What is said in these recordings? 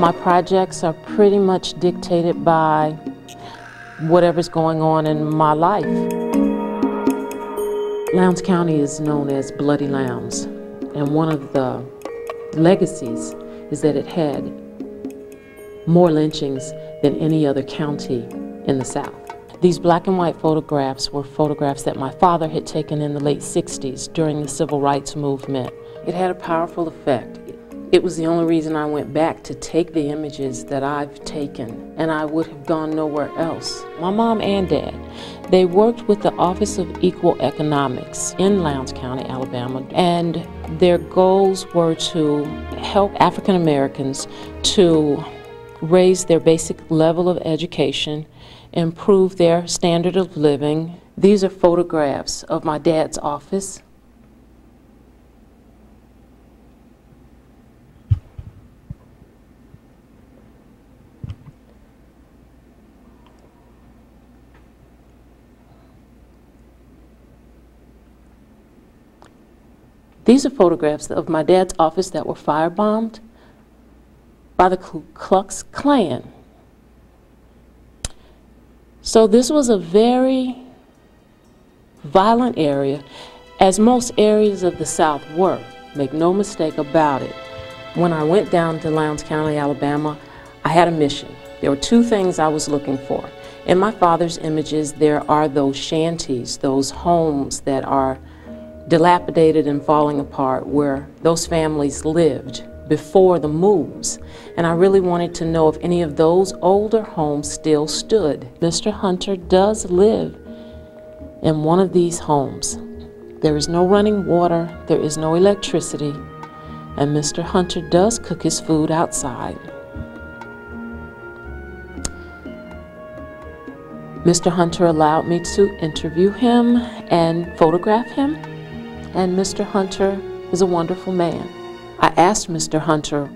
My projects are pretty much dictated by whatever's going on in my life. Lowndes County is known as Bloody Lowndes, and one of the legacies is that it had more lynchings than any other county in the South. These black and white photographs were photographs that my father had taken in the late 60s during the Civil Rights Movement. It had a powerful effect. It was the only reason I went back to take the images that I've taken, and I would have gone nowhere else. My mom and dad, they worked with the Office of Equal Economics in Lowndes County, Alabama, and their goals were to help African Americans to raise their basic level of education, improve their standard of living. These are photographs of my dad's office. These are photographs of my dad's office that were firebombed by the Ku Klux Klan. So this was a very violent area, as most areas of the South were. Make no mistake about it. When I went down to Lowndes County, Alabama, I had a mission. There were two things I was looking for. In my father's images, there are those shanties, those homes that are dilapidated and falling apart, where those families lived before the moves. And I really wanted to know if any of those older homes still stood. Mr. Hunter does live in one of these homes. There is no running water, there is no electricity, and Mr. Hunter does cook his food outside. Mr. Hunter allowed me to interview him and photograph him, and Mr. Hunter is a wonderful man. I asked Mr. Hunter,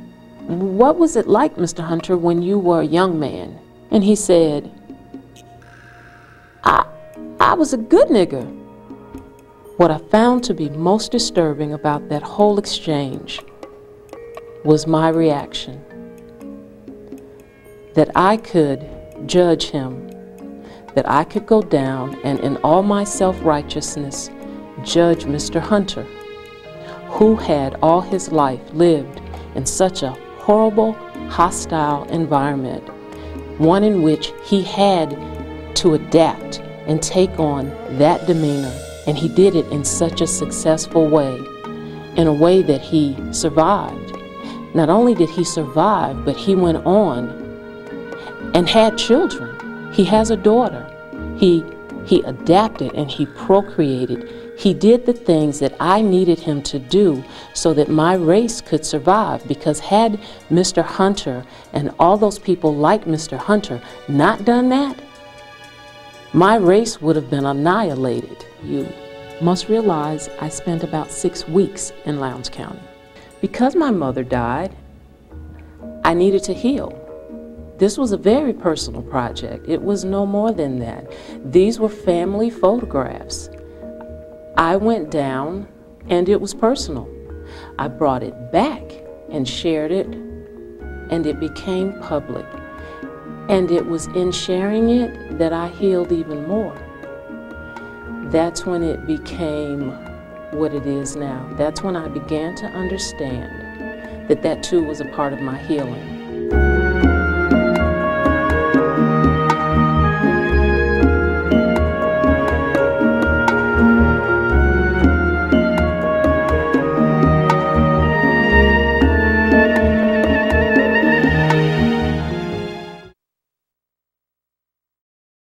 "What was it like, Mr. Hunter, when you were a young man?" And he said, I was a good nigger." What I found to be most disturbing about that whole exchange was my reaction. That I could judge him, that I could go down and in all my self-righteousness judge Mr. Hunter, who had all his life lived in such a horrible, hostile environment, one in which he had to adapt and take on that demeanor, and he did it in such a successful way, in a way that he survived. Not only did he survive, but he went on and had children. He has a daughter. He adapted and he procreated. He did the things that I needed him to do so that my race could survive, because had Mr. Hunter and all those people like Mr. Hunter not done that, my race would have been annihilated. You must realize I spent about 6 weeks in Lowndes County. Because my mother died, I needed to heal. This was a very personal project. It was no more than that. These were family photographs. I went down and it was personal. I brought it back and shared it, and it became public. And it was in sharing it that I healed even more. That's when it became what it is now. That's when I began to understand that that too was a part of my healing.